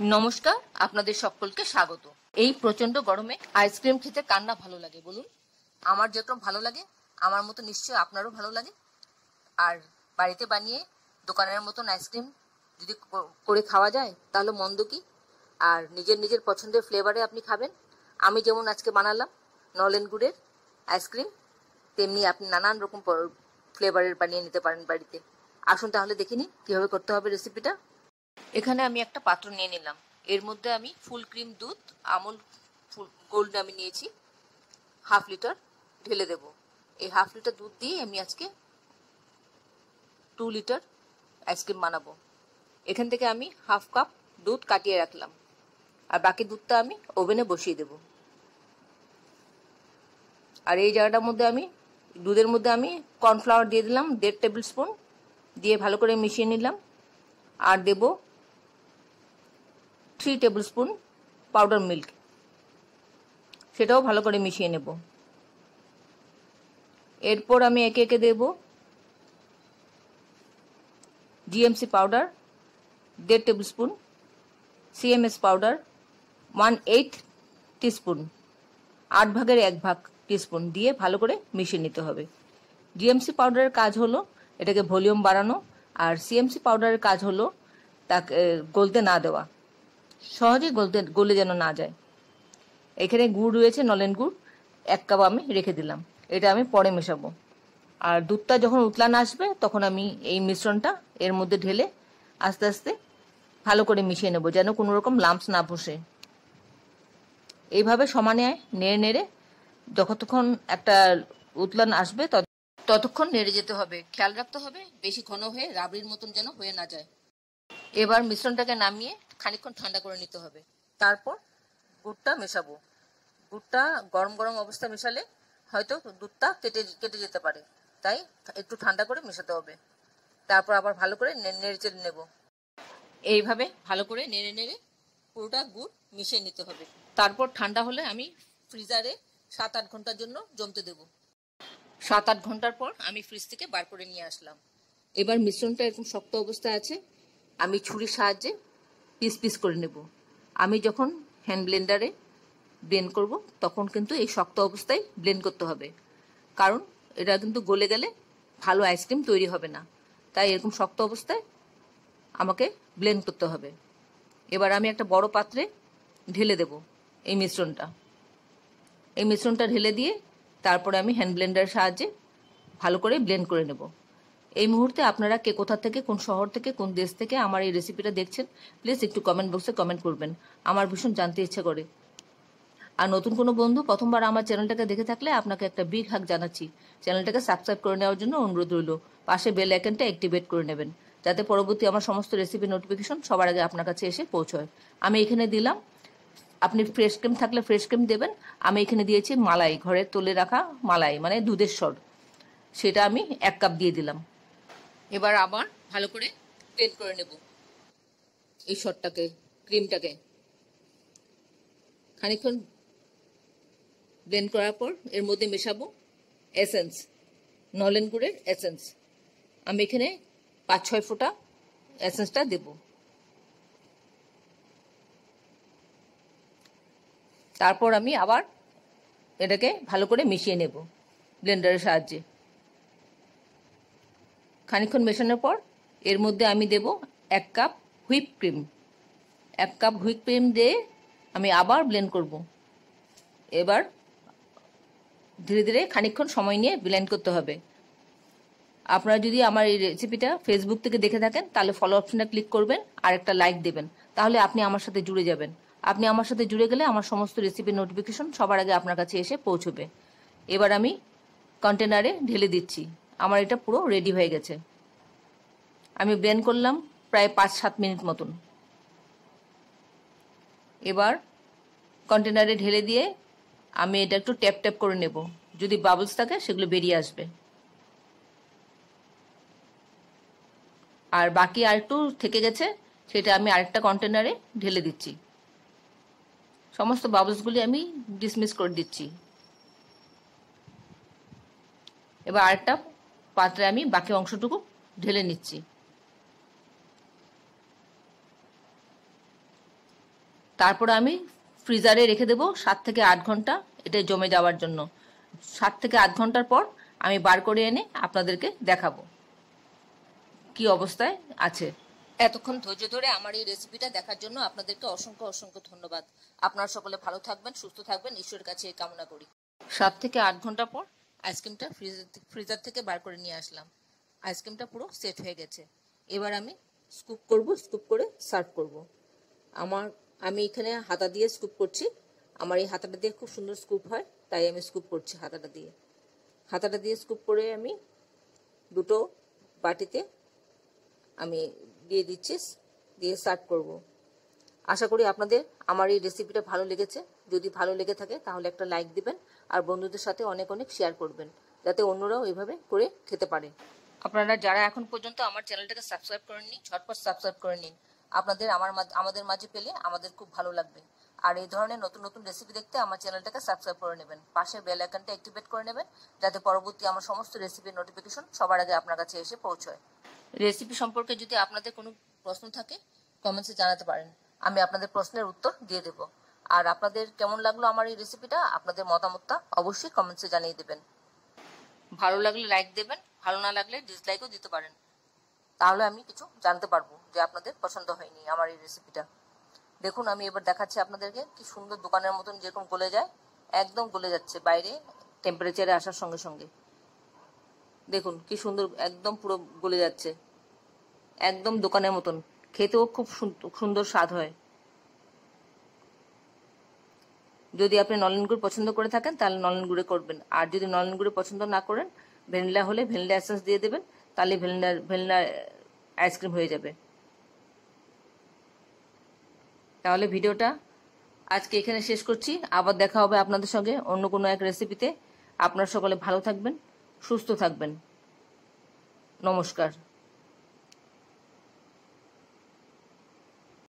নমস্কার, আপনাদের সকলকে স্বাগত। এই প্রচন্ড গরমে আইসক্রিম খেতে কার না ভালো লাগে বলুন? আমার যেরকম ভালো লাগে, আমার মতো নিশ্চয়ই আপনারও ভালো লাগে। আর বাড়িতে বানিয়ে দোকানের মতন আইসক্রিম যদি করে খাওয়া যায় তাহলে মন্দ কি? আর নিজের নিজের পছন্দের ফ্লেভারে আপনি খাবেন। আমি যেমন আজকে বানালাম নলেন গুড়ের আইসক্রিম, তেমনি আপনি নানান রকম ফ্লেভারের বানিয়ে নিতে পারেন বাড়িতে। আসুন তাহলে দেখে নিন কীভাবে করতে হবে রেসিপিটা। এখানে আমি একটা পাত্র নিয়ে নিলাম, এর মধ্যে আমি ফুল ক্রিম দুধ আমুল গোল্ড আমি নিয়েছি 1/2 লিটার ঢেলে দেব। এই 1/2 লিটার দুধ দিয়ে আমি আজকে 2 লিটার আইসক্রিম বানাবো। এখান থেকে আমি 1/2 কাপ দুধ কাটিয়ে রাখলাম, আর বাকি দুধটা আমি ওভেনে বসিয়ে দেব। আর এই জায়গাটার মধ্যে আমি দুধের মধ্যে আমি কর্নফ্লাওয়ার দিয়ে দিলাম 1.5 টেবিল স্পুন, দিয়ে ভালো করে মিশিয়ে নিলাম। আর দেব 3 টেবিল স্পুন পাউডার মিল্ক, সেটাও ভালো করে মিশিয়ে নেব। এরপর আমি একে একে দেব GMC powder 1.5 tablespoon, CMS powder 1/8 teaspoon, 8 ভাগের 1 ভাগ টিস্পুন দিয়ে ভালো করে মিশিয়ে নিতে হবে। জিএমসি পাউডারের কাজ হলো এটাকে ভলিউম বাড়ানো, আর সিএমসি পাউডারের কাজ হলো তাকে গলতে না দেওয়া, সহজে গলে যেন না যায়। এখানে গুড় রয়েছে, নলেন গুড় 1 কাপ আমি রেখে দিলাম, এটা আমি পরে মেশাবো। আর দুধটা যখন উতলান আসবে তখন আমি এই মিশ্রণটা এর মধ্যে ঢেলে আস্তে আস্তে ভালো করে মিশিয়ে নেব, যেন কোনো রকম লাম্পস না বসে। এইভাবে সমানে নেড়ে নেড়ে যতক্ষণ একটা উতলান আসবে ততক্ষণ নেড়ে যেতে হবে। খেয়াল রাখতে হবে বেশি ঘন হয়ে রাবড়ির মতন যেন হয়ে না যায়। এবার মিশ্রণটাকে নামিয়ে খানিকক্ষণ ঠান্ডা করে নিতে হবে। তারপর গুড়টা মেশাবো। দুধটা গরম গরম অবস্থা মেশালে হয়তো দুধটা কেটে যেতে পারে, তাই একটু ঠান্ডা করে মেশাতে হবে। তারপর আবার ভালো করে নেড়ে চেড়ে নেব। এইভাবে ভালো করে নেড়ে নেড়ে পুরোটা গুড় মিশিয়ে নিতে হবে। তারপর ঠান্ডা হলে আমি ফ্রিজারে 7-8 ঘন্টার জন্য জমতে দেব। 7-8 ঘন্টার পর আমি ফ্রিজ থেকে বার করে নিয়ে আসলাম। এবার মিশ্রণটা এরকম শক্ত অবস্থায় আছে, আমি ছুরির সাহায্যে পিস পিস করে নেব। আমি যখন হ্যান্ড ব্লেন্ডারে ব্লেন্ড করব তখন কিন্তু এই শক্ত অবস্থায় ব্লেন্ড করতে হবে, কারণ এটা কিন্তু গলে গেলে ভালো আইসক্রিম তৈরি হবে না। তাই এরকম শক্ত অবস্থায় আমাকে ব্লেন্ড করতে হবে। এবার আমি একটা বড় পাত্রে ঢেলে দেব এই মিশ্রণটা ঢেলে দিয়ে তারপরে আমি হ্যান্ড ব্লেন্ডারের সাহায্যে ভালো করে ব্লেন্ড করে নেব। এই মুহূর্তে আপনারা কে কোথা থেকে, কোন শহর থেকে, কোন দেশ থেকে আমার এই রেসিপিটা দেখছেন প্লিজ একটু কমেন্ট বক্সে কমেন্ট করবেন, আমার ভীষণ জানতে ইচ্ছে করে। আর নতুন কোনো বন্ধু প্রথমবার আমার চ্যানেলটাকে দেখে থাকলে আপনাকে একটা বিগ হাগ জানাচ্ছি, চ্যানেলটাকে সাবস্ক্রাইব করে নেওয়ার জন্য অনুরোধ রইল। পাশে বেল আইকনটা অ্যাক্টিভেট করে নেবেন, যাতে পরবর্তী আমার সমস্ত রেসিপি নোটিফিকেশন সবার আগে আপনার কাছে এসে পৌঁছয়। আমি এখানে দিলাম, আপনি ফ্রেশ ক্রিম থাকলে ফ্রেশ ক্রিম দেবেন। আমি এখানে দিয়েছি মালাই, ঘরের তোলে রাখা মালাই মানে দুধের সর, সেটা আমি 1 কাপ দিয়ে দিলাম। এবার আবার ভালো করে ব্লেন্ড করে নেব এই সরটাকে, ক্রিমটাকে। খানিকক্ষণ ব্লেন্ড করার পর এর মধ্যে মেশাবো এসেন্স, নলেন গুড়ের এসেন্স। আমি এখানে 5-6 ফোঁটা এসেন্সটা দেব। তারপর আমি আবার এটাকে ভালো করে মিশিয়ে নেব ব্লেন্ডারের সাহায্যে। খানিকক্ষণ মেশানোর পর এর মধ্যে আমি দেব 1 cup whip cream. 1 cup whip cream দিয়ে আমি আবার ব্লেন্ড করব। এবার ধীরে ধীরে খানিকক্ষণ সময় নিয়ে ব্লেন্ড করতে হবে। আপনারা যদি আমার এই রেসিপিটা ফেসবুক থেকে দেখে থাকেন তাহলে ফলো অপশনটা ক্লিক করবেন আর একটা লাইক দেবেন, তাহলে আপনি আমার সাথে জুড়ে যাবেন। আপনি আমার সাথে জুড়ে গেলে আমার সমস্ত রেসিপির নোটিফিকেশন সবার আগে আপনার কাছে এসে পৌঁছবে। এবার আমি কন্টেনারে ঢেলে দিচ্ছি। আমার এটা পুরো রেডি হয়ে গেছে। আমি ব্লেন্ড করলাম প্রায় 5-7 মিনিট মতন। এবার কন্টেনারে ঢেলে দিয়ে আমি এটা একটু ট্যাপ ট্যাপ করে নেব, যদি বাবলস থাকে সেগুলো বেরিয়ে আসবে। আর বাকি আরেকটু থেকে গেছে, সেটা আমি আরেকটা কন্টেনারে ঢেলে দিচ্ছি। সমস্ত বাবলসগুলি আমি ডিসমিস করে দিচ্ছি। এবার আরেকটা পাত্রে আমি বাকি অংশটুকু ঢেলে নিচ্ছি। তারপরে আমি ফ্রিজারে রেখে দেবো 7 থেকে 8 ঘন্টা এটা জমে যাওয়ার জন্য। 7 থেকে 8 ঘন্টার পর আমি বার করে এনে আপনাদেরকে দেখাবো কি অবস্থায় আছে। এতক্ষণ ধৈর্য ধরে আমার এই রেসিপিটা দেখার জন্য আপনাদেরকে অসংখ্য অসংখ্য ধন্যবাদ। আপনারা সকলে ভালো থাকবেন, সুস্থ থাকবেন, ঈশ্বরের কাছে কামনা করি। 7 থেকে 8 ঘন্টা পর আইসক্রিমটা ফ্রিজার থেকে বার করে নিয়ে আসলাম। আইসক্রিমটা পুরো সেট হয়ে গেছে। এবার আমি স্কুপ করব, স্কুপ করে সার্ভ করব। আমি এখানে হাতা দিয়ে স্কুপ করছি। আমার এই হাতাটা দিয়ে খুব সুন্দর স্কুপ হয়, তাই আমি স্কুপ করছি হাতাটা দিয়ে স্কুপ করে আমি দুটো বাটিতে আমি দিয়ে দিচ্ছি, দিয়ে সার্ভ করব। আশা করি আপনাদের আমার এই রেসিপিটা ভালো লেগেছে। যদি ভালো লেগে থাকে তাহলে একটা লাইক দিবেন আর বন্ধুদের সাথে অনেক অনেক শেয়ার করবেন, যাতে অন্যরাও এভাবে করে খেতে পারে। আপনারা যারা এখন পর্যন্ত আমার চ্যানেলটাকে সাবস্ক্রাইব করেননি, ঝটপট সাবস্ক্রাইব করে নিন। আপনাদের আমাদের মাঝে পেলে আমাদের খুব ভালো লাগবে। আর এই ধরনের নতুন নতুন রেসিপি দেখতে আমার চ্যানেলটাকে সাবস্ক্রাইব করে নেবেন, পাশে বেল আইকনটা অ্যাক্টিভেট করে নেবেন, যাতে পরবর্তী আমার সমস্ত রেসিপির নোটিফিকেশন সবার আগে আপনার কাছে এসে পৌঁছয়। রেসিপি সম্পর্কে যদি আপনাদের কোনো প্রশ্ন থাকে কমেন্টসে জানাতে পারেন, আমি আপনাদের প্রশ্নের উত্তর দিয়ে দেব। আর আপনাদের কেমন লাগলো আমার এই রেসিপিটা, আপনাদের মতামতটা অবশ্যই কমেন্টসে জানিয়ে দেবেন। ভালো লাগলে লাইক দেবেন, ভালো না লাগলে ডিসলাইকও দিতে পারেন, তাহলে আমি কিছু জানতে পারবো যে আপনাদের পছন্দ হয়নি আমার এই রেসিপিটা। দেখুন আমি এবার দেখাচ্ছি আপনাদেরকে কি সুন্দর দোকানের মতন যেরকম গলে যায়, একদম গলে যাচ্ছে বাইরে টেম্পারেচারে আসার সঙ্গে সঙ্গে। দেখুন কি সুন্দর একদম পুরো গলে যাচ্ছে, একদম দোকানের মতন। খেতেও খুব সুন্দর স্বাদ হয়। যদি আপনি নলেন গুড় পছন্দ করে থাকেন তাহলে নলেন গুড়ে করবেন, আর যদি নলেন গুড়ে পছন্দ না করেন ভ্যানিলা হলে ভ্যানিলা এসেন্স দিয়ে দেবেন, তাহলে ভ্যানিলা আইসক্রিম হয়ে যাবে। তাহলে ভিডিওটা আজকে এখানে শেষ করছি। আবার দেখা হবে আপনাদের সঙ্গে অন্য কোনো এক রেসিপিতে। আপনারা সকলে ভালো থাকবেন, সুস্থ থাকবেন। নমস্কার।